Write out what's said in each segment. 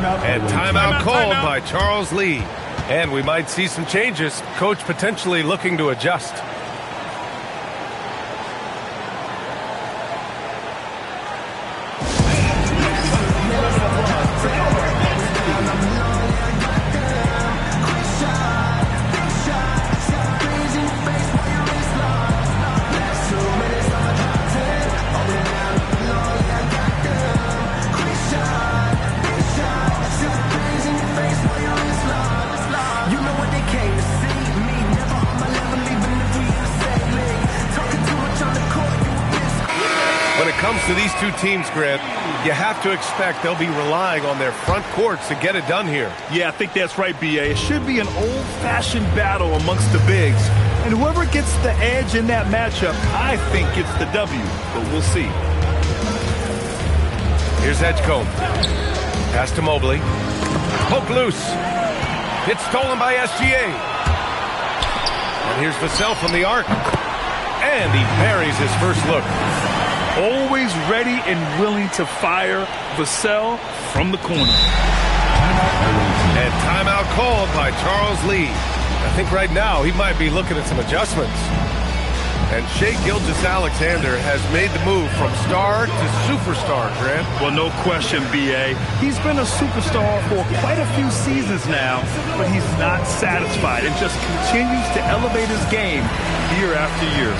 And timeout called by Charles Lee. And we might see some changes. Coach potentially looking to adjust. When it comes to these two teams, Grant, you have to expect they'll be relying on their front courts to get it done here. Yeah, I think that's right, B.A. It should be an old-fashioned battle amongst the bigs. And whoever gets the edge in that matchup, I think gets the W. But we'll see. Here's Edgecombe. Pass to Mobley. Poke loose. It's stolen by SGA. And here's Vassell from the arc. And he buries his first look. Always ready and willing to fire. Vassell from the corner. And timeout called by Charles Lee. I think right now he might be looking at some adjustments. And Shai Gilgeous-Alexander has made the move from star to superstar, Grant. Well, no question, B.A. He's been a superstar for quite a few seasons now, but he's not satisfied and just continues to elevate his game year after year.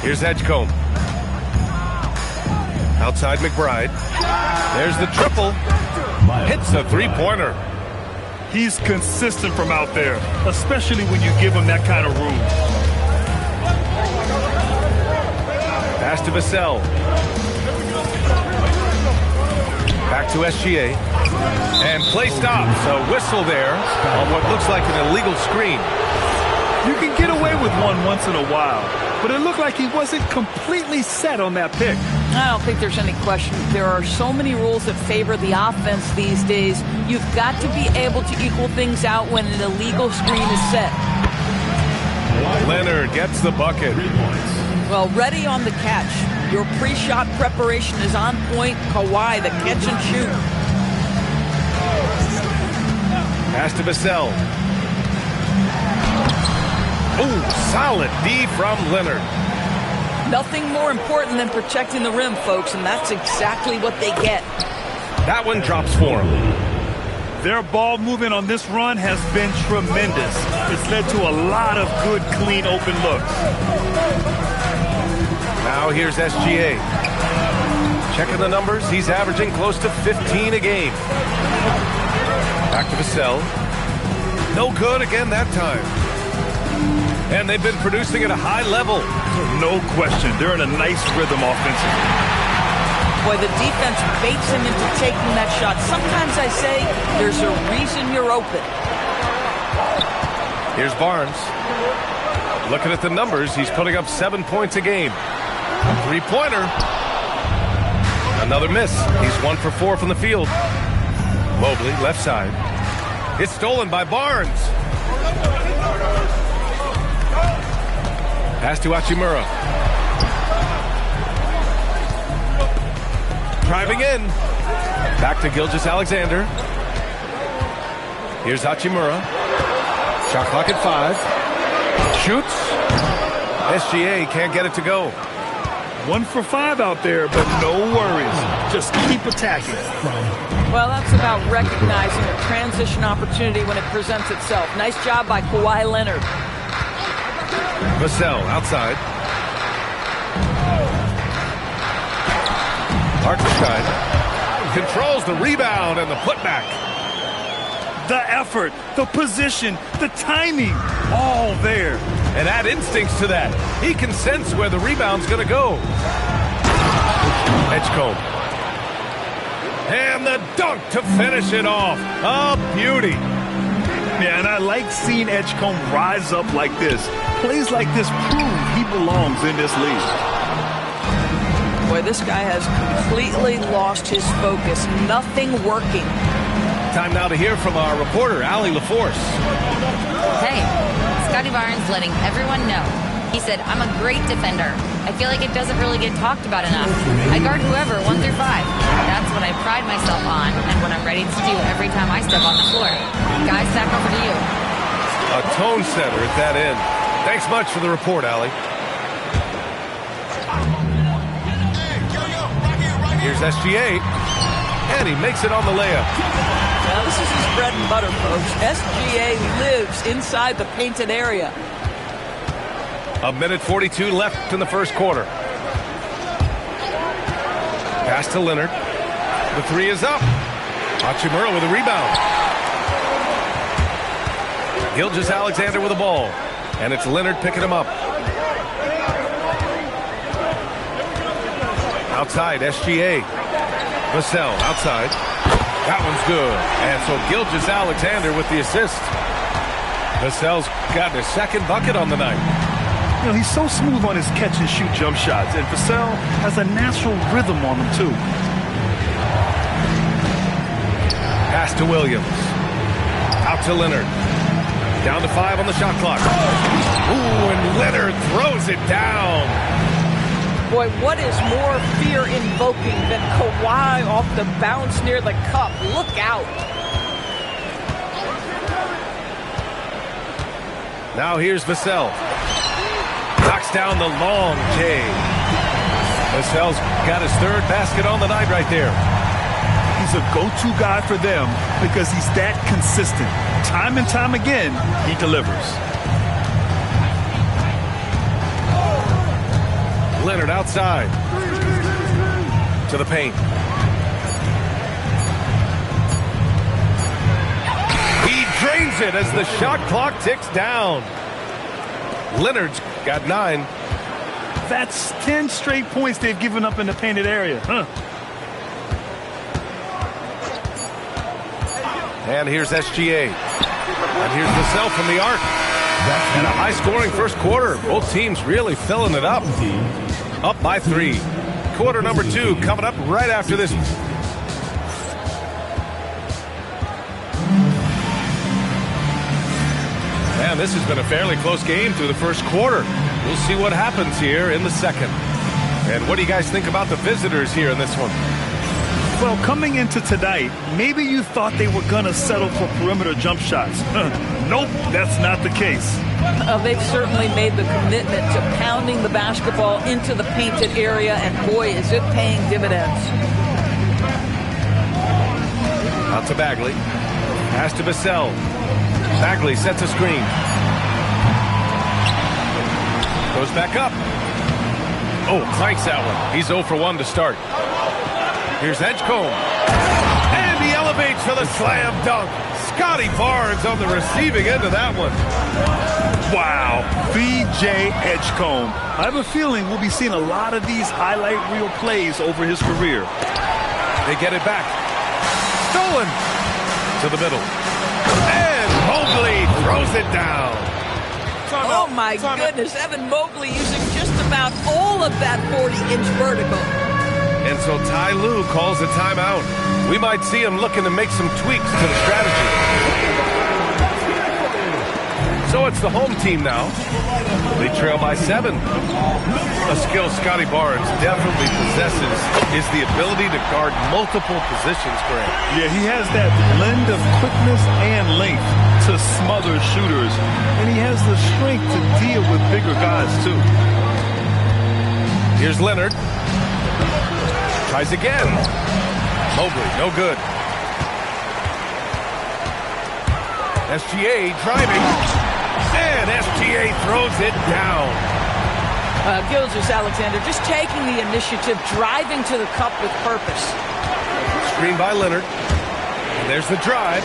Here's Edgecombe. Outside McBride. There's the triple. Hits a three-pointer. He's consistent from out there, especially when you give him that kind of room. Pass to Vassell. Back to SGA. And play stops. A whistle there on what looks like an illegal screen. You can get away with one once in a while, but it looked like he wasn't completely set on that pick. I don't think there's any question. There are so many rules that favor the offense these days. You've got to be able to equal things out when an illegal screen is set. Leonard gets the bucket. Well, ready on the catch. Your pre-shot preparation is on point. Kawhi, the catch and shoot. Pass to Vassell. Ooh, solid D from Leonard. Nothing more important than protecting the rim, folks, and that's exactly what they get. That one drops for him. Their ball movement on this run has been tremendous. It's led to a lot of good, clean, open looks. Now here's SGA. Checking the numbers, he's averaging close to 15 a game. Back to Vassell. No good again that time. And they've been producing at a high level. No question. They're in a nice rhythm offensively. Boy, the defense baits him into taking that shot. Sometimes I say there's a reason you're open. Here's Barnes. Looking at the numbers, he's putting up 7 points a game. Three-pointer. Another miss. He's 1 for 4 from the field. Mobley, left side. It's stolen by Barnes. Pass to Hachimura. Driving in. Back to Gilgeous-Alexander. Here's Hachimura. Shot clock at 5. Shoots. SGA can't get it to go. 1 for 5 out there, but no worries. Just keep attacking. Well, that's about recognizing a transition opportunity when it presents itself. Nice job by Kawhi Leonard. Vassell outside. Hartenstein controls the rebound and the putback. The effort, the position, the timing, all there. And add instincts to that. He can sense where the rebound's going to go. Edgecombe. And the dunk to finish it off. A beauty. Yeah, and I like seeing Edgecombe rise up like this. Plays like this prove he belongs in this league. Boy, this guy has completely lost his focus. Nothing working. Time now to hear from our reporter, Allie LaForce. Hey, Scotty Barnes letting everyone know. He said, I'm a great defender. I feel like it doesn't really get talked about enough. I guard whoever, 1 through 5. That's what I pride myself on and what I'm ready to do every time I step on the floor. Guys, back over to you. A tone setter at that end. Thanks much for the report, Allie. Here's SGA, and he makes it on the layup. Now, this is his bread and butter, folks. SGA lives inside the painted area. 1:42 left in the first quarter. Pass to Leonard. The 3 is up. Hachimura with a rebound. Gilgeous-Alexander with the ball. And it's Leonard picking him up. Outside, SGA. Vassell outside. That one's good. And so Gilgeous-Alexander with the assist. Vassell's got his second bucket on the night. You know, he's so smooth on his catch-and-shoot jump shots, and Vassell has a natural rhythm on him, too. Pass to Williams. Out to Leonard. Down to 5 on the shot clock. Ooh, and Leonard throws it down. Boy, what is more fear-invoking than Kawhi off the bounce near the cup? Look out. Now here's Vassell. Knocks down the long J. Vassell's got his 3rd basket on the night right there. He's a go-to guy for them because he's that consistent. Time and time again, he delivers. Leonard outside. To the paint. He drains it as the shot clock ticks down. Leonard's got 9. That's 10 straight points they've given up in the painted area. And here's SGA. And here's Vassell from the arc. And a high-scoring first quarter. Both teams really filling it up. Up by 3. Quarter number 2 coming up right after this. Man, this has been a fairly close game through the first quarter. We'll see what happens here in the second. And what do you guys think about the visitors here in this one? Well, coming into tonight, maybe you thought they were going to settle for perimeter jump shots. Nope, that's not the case. They've certainly made the commitment to pounding the basketball into the painted area, and boy, is it paying dividends. Out to Bagley. Pass to Vassell. Bagley sets a screen. Goes back up. Oh, clanks that one. He's 0 for 1 to start. Here's Edgecombe. And he elevates for the slam dunk. Scotty Barnes on the receiving end of that one. Wow, B.J. Edgecombe. I have a feeling we'll be seeing a lot of these highlight reel plays over his career. They get it back. Stolen to the middle. And Mobley throws it down. Oh, my goodness. Evan Mobley using just about all of that 40-inch vertical. And so Ty Lue calls a timeout. We might see him looking to make some tweaks to the strategy. So it's the home team now. They trail by 7. A skill Scotty Barnes definitely possesses is the ability to guard multiple positions, Grant. Yeah, he has that blend of quickness and length to smother shooters, and he has the strength to deal with bigger guys, too. Here's Leonard. Tries again. Mobley, no good. SGA driving. And SGA throws it down. Gilgeous-Alexander just taking the initiative, driving to the cup with purpose. Screen by Leonard. And there's the drive.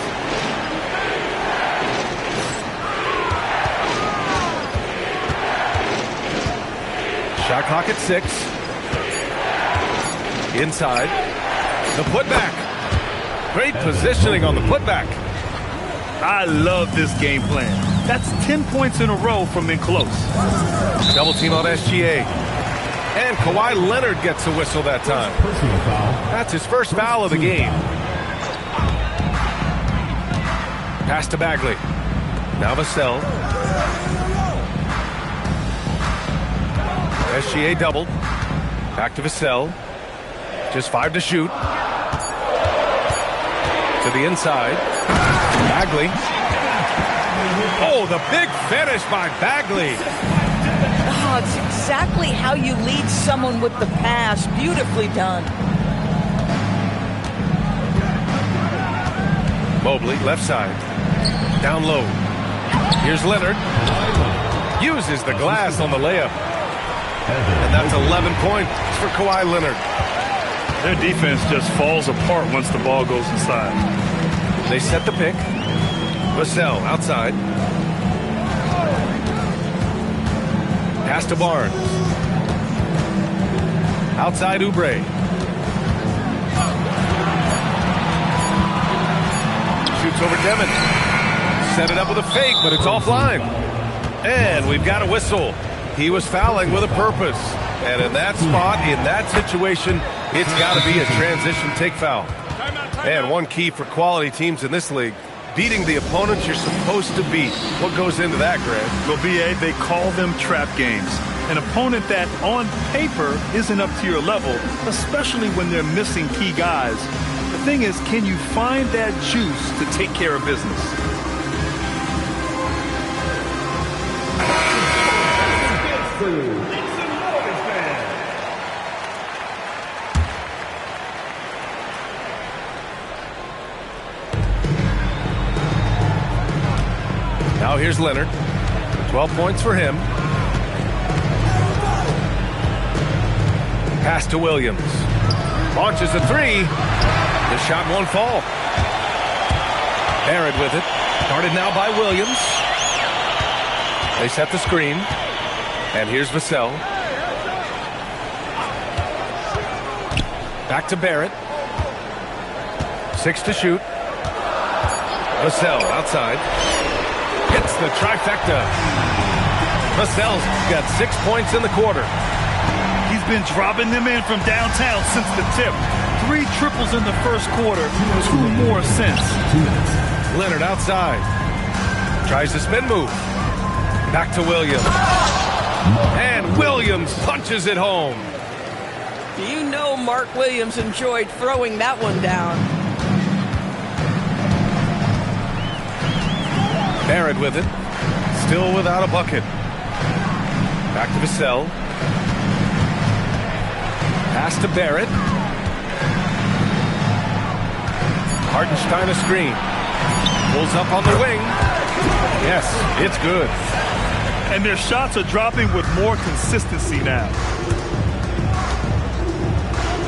Shot clock at 6. Inside. The putback. Great positioning on the putback. I love this game plan. That's 10 points in a row from in close. Double team on SGA. And Kawhi Leonard gets a whistle that time. That's his first foul of the game. Pass to Bagley. Now Vassell. SGA doubled. Back to Vassell. Just 5 to shoot. To the inside. Bagley. Oh, the big finish by Bagley. Oh, it's exactly how you lead someone with the pass. Beautifully done. Mobley, left side. Down low. Here's Leonard. Uses the glass on the layup. And that's 11 points for Kawhi Leonard. Their defense just falls apart once the ball goes inside. They set the pick. Vassell outside. Pass to Barnes. Outside Oubre. Shoots over Demon. Set it up with a fake, but it's offline. And we've got a whistle. He was fouling with a purpose. And in that spot, in that situation, it's got to be a transition take foul. And one key for quality teams in this league, beating the opponents you're supposed to beat. What goes into that, Grant? Well, BA, they call them trap games. An opponent that, on paper, isn't up to your level, especially when they're missing key guys. The thing is, can you find that juice to take care of business? Now here's Leonard. 12 points for him. Pass to Williams. Launches a 3. The shot won't fall. Barrett with it. Guarded now by Williams. They set the screen. And here's Vassell. Back to Barrett. 6 to shoot. Vassell outside. Hits the trifecta. Vassell's got 6 points in the quarter. He's been dropping them in from downtown since the tip. 3 triples in the first quarter, 2 more since. Leonard outside. Tries the spin move. Back to Williams. And Williams punches it home. You know Mark Williams enjoyed throwing that one down. Barrett with it. Still without a bucket. Back to Vassell. Pass to Barrett. Hartenstein a screen. Pulls up on the wing. Yes, it's good. And their shots are dropping with more consistency now.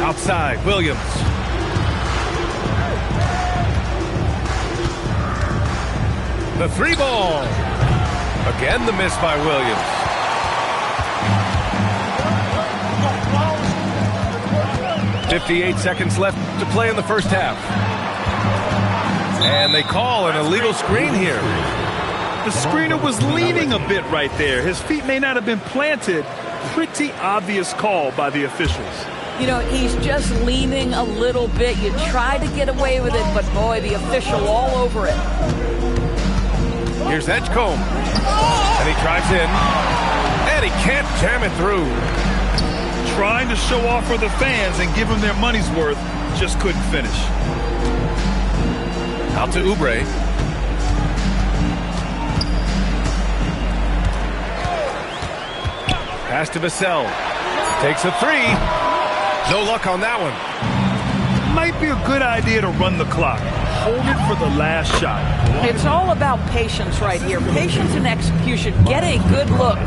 Outside, Williams. The 3 ball. Again, the miss by Williams. .58 seconds left to play in the first half. And they call an illegal screen here. The screener was leaning a bit right there. His feet may not have been planted. Pretty obvious call by the officials. You know, he's just leaning a little bit. You try to get away with it, but boy, the official all over it. Here's Edgecombe. And he drives in. And he can't jam it through. Trying to show off for the fans and give them their money's worth. Just couldn't finish. Out to Oubre. Pass to Vassell. Takes a three. No luck on that one. Might be a good idea to run the clock. Hold it for the last shot. It's all about patience right here. Patience and execution. Get a good look.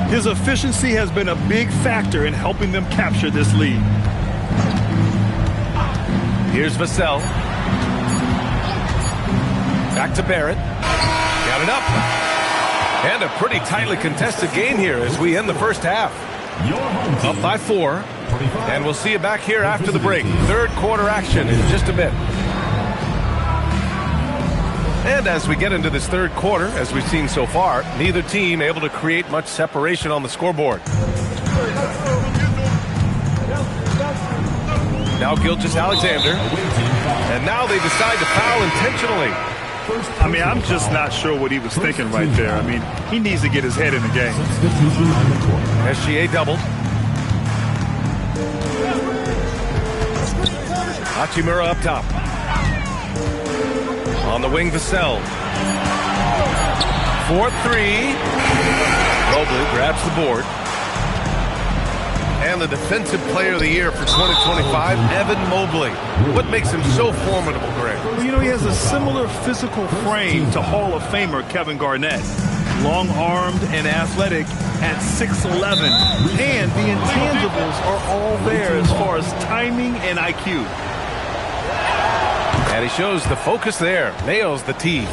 His efficiency has been a big factor in helping them capture this lead. Here's Vassell. Back to Barrett. Got it up. And a pretty tightly contested game here as we end the first half. Up by 4. And we'll see you back here after the break. Third quarter action in just a bit. And as we get into this third quarter, as we've seen so far, neither team able to create much separation on the scoreboard. Now Gilgeous-Alexander. And now they decide to foul intentionally. I mean, I'm just not sure what he was thinking right there. I mean, he needs to get his head in the game. SGA doubled. Hachimura up top. On the wing, Vassell. 4-3. Mobley grabs the board. And the Defensive Player of the Year for 2025, Evan Mobley. What makes him so formidable, Greg? Well, you know, he has a similar physical frame to Hall of Famer Kevin Garnett. Long-armed and athletic at 6'11". And the intangibles are all there as far as timing and IQ. And he shows the focus there. Nails the tee.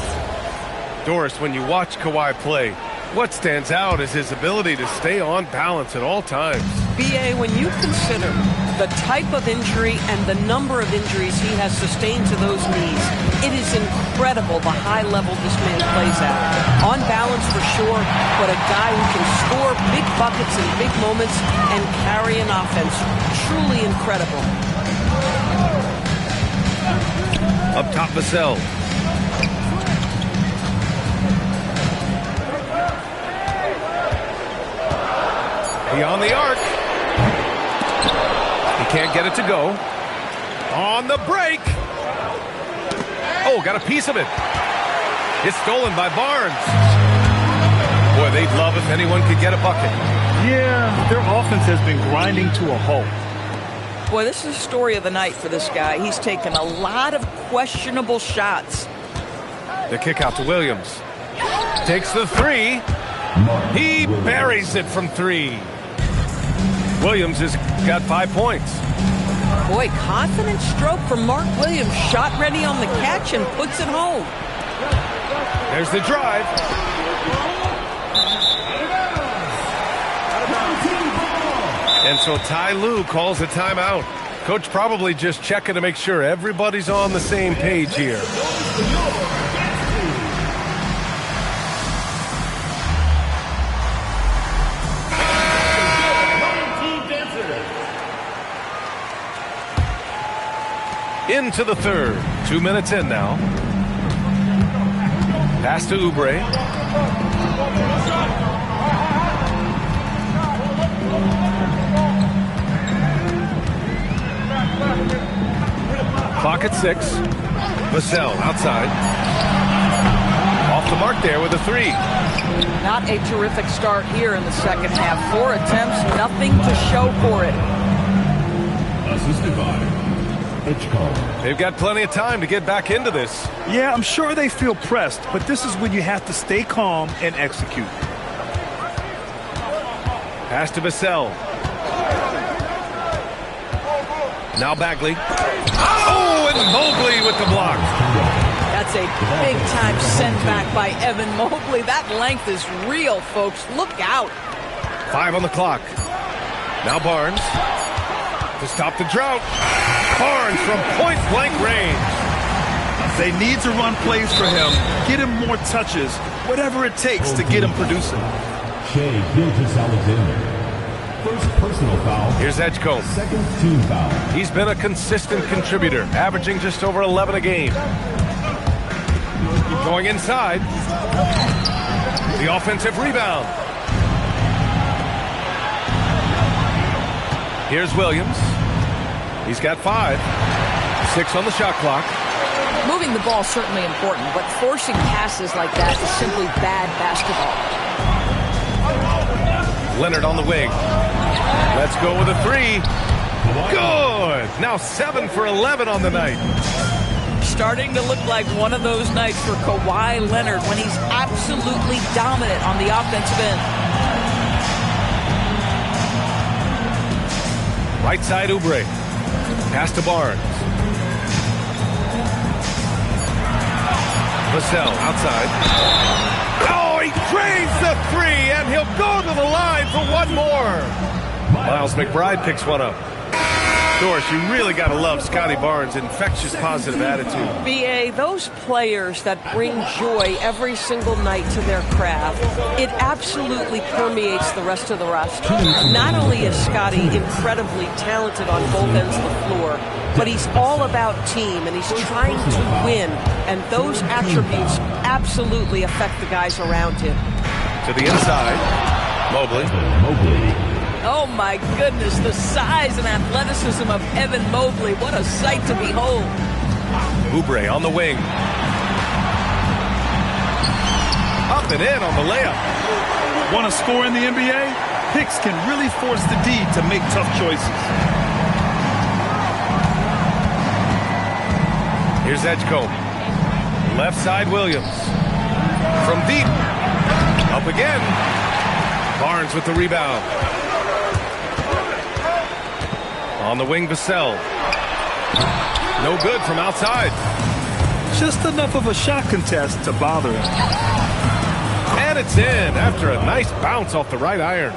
Doris, when you watch Kawhi play, what stands out is his ability to stay on balance at all times. B.A., when you consider the type of injury and the number of injuries he has sustained to those knees, it is incredible the high level this man plays at. On balance for sure, but a guy who can score big buckets in big moments and carry an offense. Truly incredible. Up top, Vassell. Beyond the arc. He can't get it to go. On the break. Oh, got a piece of it. It's stolen by Barnes. Boy, they'd love if anyone could get a bucket. Yeah, their offense has been grinding to a halt. Boy, this is the story of the night for this guy. He's taken a lot of questionable shots. The kick out to Williams. Takes the three. He buries it from 3. Williams has got 5 points. Boy, confident stroke from Mark Williams. Shot ready on the catch and puts it home. There's the drive. And so Ty Lue calls a timeout. Coach probably just checking to make sure everybody's on the same page here. Into the third. 2 minutes in now. Pass to Oubre. Clock at 6. Vassell outside. Off the mark there with a 3. Not a terrific start here in the second half. 4 attempts, nothing to show for it. Assisted by They've got plenty of time to get back into this. Yeah, I'm sure they feel pressed, but this is when you have to stay calm and execute. Pass to Vassell. Now Bagley. Oh, and Mobley with the block. That's a big-time send back by Evan Mobley. That length is real, folks. Look out. 5 on the clock. Now Barnes. To stop the drought. Barnes from point-blank range. They need to run plays for him, get him more touches, whatever it takes to get him producing. Shea Gilgeous-Alexander. First personal foul. Here's Edgecombe. Second team foul. He's been a consistent contributor, averaging just over 11 a game. Going inside. The offensive rebound. Here's Williams. He's got 5. 6 on the shot clock. Moving the ball is certainly important, but forcing passes like that is simply bad basketball. Leonard on the wing. Let's go with a 3. Good. Now 7 for 11 on the night. Starting to look like one of those nights for Kawhi Leonard when he's absolutely dominant on the offensive end. Right side Oubre. Pass to Barnes. Vassell outside. Oh, he drains the 3, and he'll go to the line for one more. Miles McBride picks one up. Doris, you really got to love Scotty Barnes' infectious positive attitude. B.A., those players that bring joy every single night to their craft, it absolutely permeates the rest of the roster. Not only is Scotty incredibly talented on both ends of the floor, but he's all about team, and he's trying to win, and those attributes absolutely affect the guys around him. To the inside, Mobley. Oh, my goodness, the size and athleticism of Evan Mobley. What a sight to behold. Oubre on the wing. Up and in on the layup. Want to score in the NBA? Picks can really force the D to make tough choices. Here's Edgecombe. Left side Williams. From deep. Up again. Barnes with the rebound. On the wing, Vassell. No good from outside. Just enough of a shot contest to bother him. And it's in after a nice bounce off the right iron.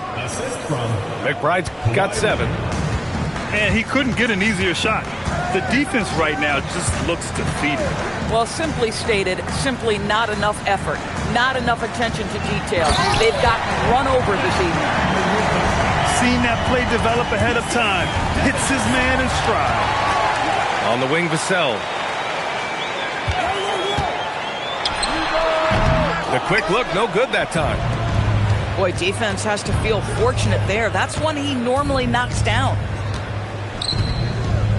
McBride's got 7. And he couldn't get an easier shot. The defense right now just looks defeated. Well, simply stated, simply not enough effort, not enough attention to detail. They've gotten run over this evening. Seen that play develop ahead of time. Hits his man in stride. On the wing, Vassell. The quick look, no good that time. Boy, defense has to feel fortunate there. That's one he normally knocks down.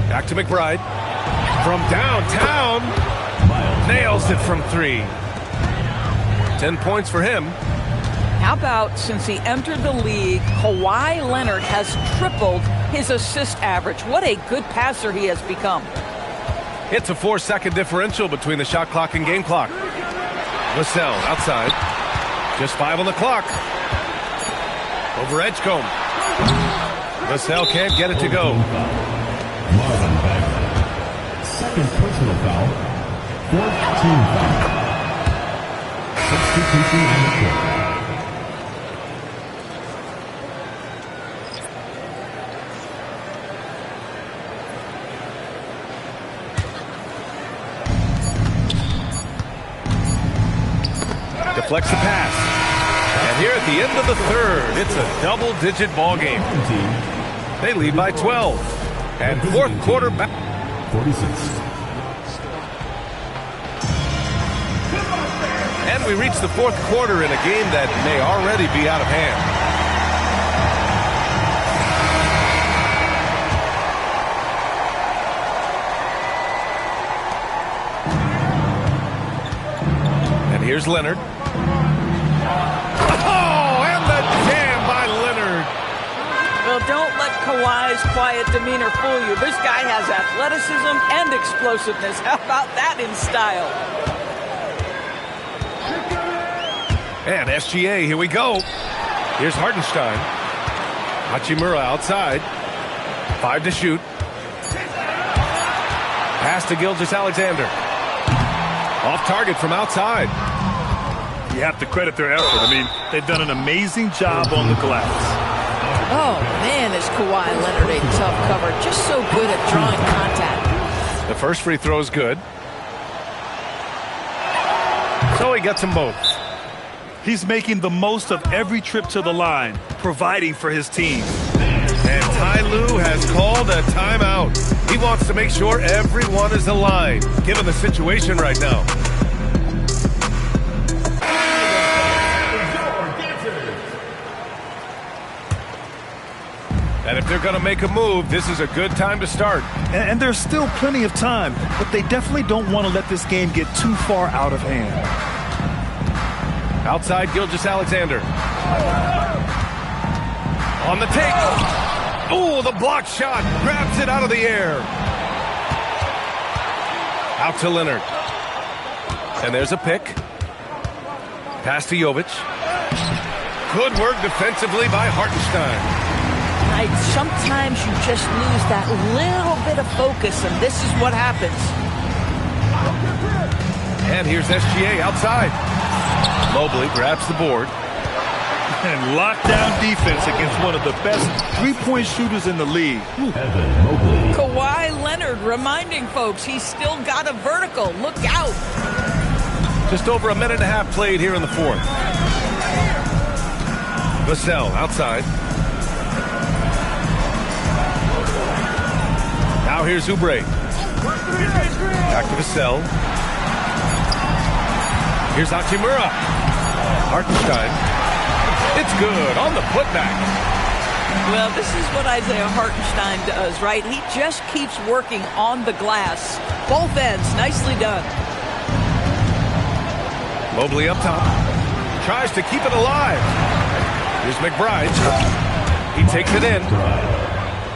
Back to McBride. From downtown. Nails it from 3. 10 points for him. How about since he entered the league, Kawhi Leonard has tripled his assist average. What a good passer he has become. It's a 4-second differential between the shot clock and game clock. Vassell outside. Just 5 on the clock. Over Edgecombe. Vassell can't get it to go. Marvin Bagley. Second personal foul. 4th team foul. Substitution on the court. Deflects the pass. And here at the end of the 3rd, it's a double-digit ball game. They lead by 12. And 4th quarter back. 46. And we reach the 4th quarter in a game that may already be out of hand. And here's Leonard. Oh, and the jam by Leonard. Well, don't let Kawhi's quiet demeanor fool you. This guy has athleticism and explosiveness. How about that in style? And SGA, here we go. Here's Hartenstein. Hachimura outside. 5 to shoot. Pass to Gilgeous-Alexander. Off target from outside. You have to credit their effort. I mean, they've done an amazing job on the glass. Oh, man, is Kawhi Leonard a tough cover. Just so good at drawing contact. The first free throw is good. So he gets them both. He's making the most of every trip to the line, providing for his team. And Ty Lue has called a timeout. He wants to make sure everyone is aligned, given the situation right now. if they're going to make a move, this is a good time to start. And there's still plenty of time, but they definitely don't want to let this game get too far out of hand. Outside, Gilgeous-Alexander. On the take. Oh, the block shot. Grabs it out of the air. Out to Leonard. And there's a pick. Pass to Jovic. Good work defensively by Hartenstein. Sometimes you just lose that little bit of focus, and this is what happens. And here's SGA outside. Mobley grabs the board. And lockdown defense against one of the best three-point shooters in the league. Evan Mobley. Kawhi Leonard reminding folks he's still got a vertical. Look out. Just over a minute and a half played here in the fourth. Vassell outside. Now here's Oubre. Back to Vassell. Here's Hachimura. Hartenstein. It's good on the putback. Well, this is what Isaiah Hartenstein does, right? He just keeps working on the glass. Both ends, nicely done. Mobley up top. Tries to keep it alive. Here's McBride. He takes it in.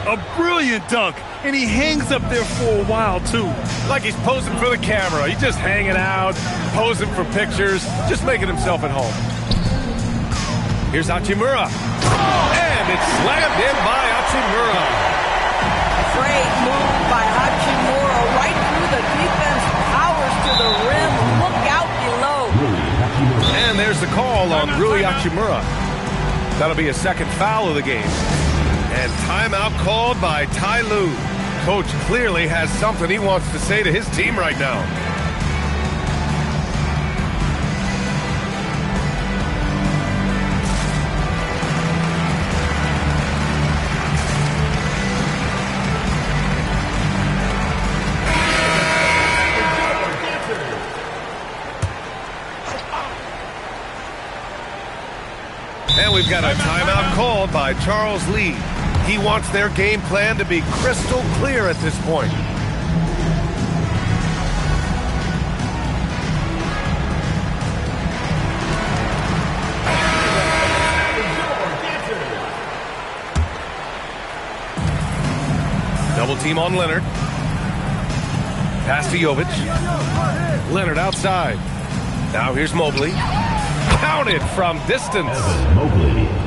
A brilliant dunk, and he hangs up there for a while, too. Like he's posing for the camera. He's just hanging out, posing for pictures, just making himself at home. Here's Hachimura. And it's slammed in by Hachimura. Great move by Hachimura. Right through the defense. Powers to the rim. Look out below. And there's the call on Rui Hachimura. That'll be a second foul of the game. And timeout called by Ty Lue. Coach clearly has something he wants to say to his team right now. And we've got a timeout called by Charles Lee. He wants their game plan to be crystal clear at this point. Double team on Leonard. Pass to Jovic. Leonard outside. Now here's Mobley. Counted from distance.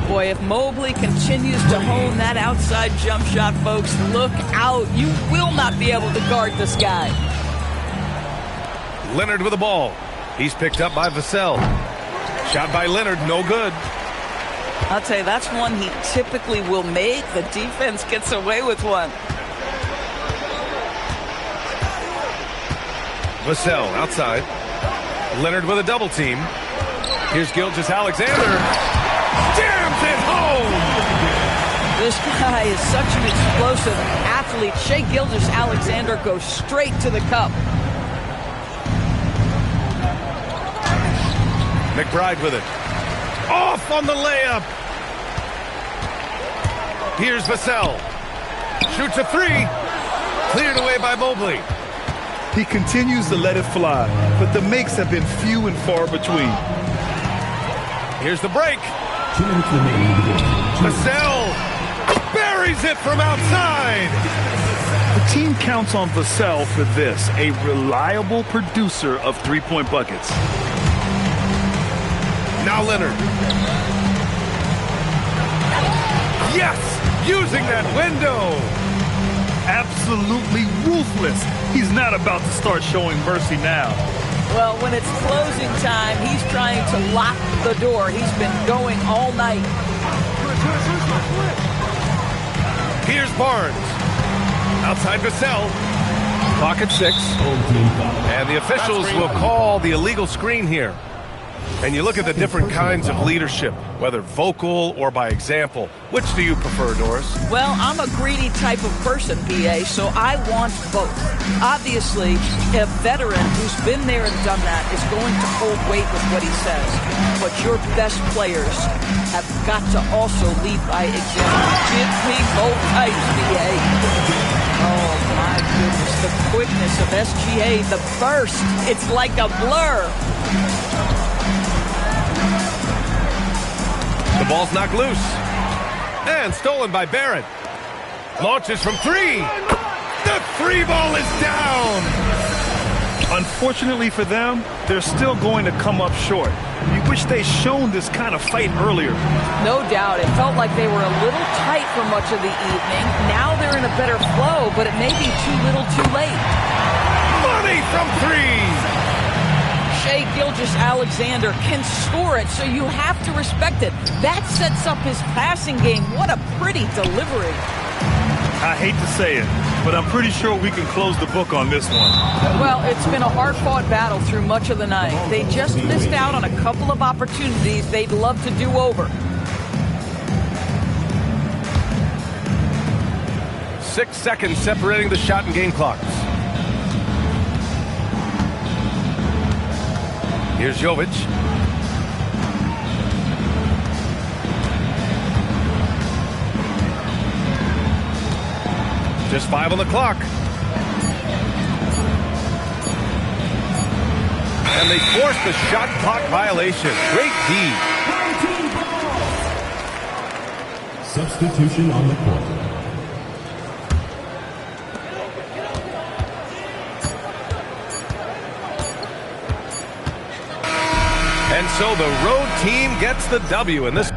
Boy, if Mobley continues to hone that outside jump shot, folks, look out. You will not be able to guard this guy. Leonard with the ball. He's picked up by Vassell. Shot by Leonard, no good. I'll tell you, that's one he typically will make. The defense gets away with one. Vassell outside. Leonard with a double team. Here's Gilgeous-Alexander. Jams it home! This guy is such an explosive athlete. Shai Gilgeous-Alexander goes straight to the cup. McBride with it. Off on the layup. Here's Vassell. Shoots a three. Cleared away by Mobley. He continues to let it fly, but the makes have been few and far between. Here's the break. 2 minutes remaining in the game. Vassell buries it from outside. The team counts on Vassell for this, a reliable producer of three-point buckets. Now Leonard. Yes, using that window. Absolutely ruthless. He's not about to start showing mercy now. Well, when it's closing time, he's trying to lock the door. He's been going all night. Here's Barnes. Outside Vassell. Clock at 6. And the officials will call the illegal screen here. And you look at the different kinds of leadership, whether vocal or by example. Which do you prefer, Doris? Well, I'm a greedy type of person, PA, so I want both. Obviously, a veteran who's been there and done that is going to hold weight with what he says. But your best players have got to also lead by example. Give me both types, PA. Oh, my goodness, the quickness of SGA, the burst, it's like a blur. The ball's knocked loose. And stolen by Barrett. Launches from three. The three ball is down. Unfortunately for them, they're still going to come up short. You wish they'd shown this kind of fight earlier. No doubt. It felt like they were a little tight for much of the evening. Now they're in a better flow, but it may be too little too late. Money from three. Shai Gilgeous-Alexander can score it, so you have to respect it. That sets up his passing game. What a pretty delivery. I hate to say it, but I'm pretty sure we can close the book on this one. Well, it's been a hard-fought battle through much of the night. They just missed out on a couple of opportunities they'd love to do over. 6 seconds separating the shot and game clocks. Here's Jovic. Just 5 on the clock. And they forced the shot clock violation. Great D. Substitution on the court. And so the road team gets the W in this.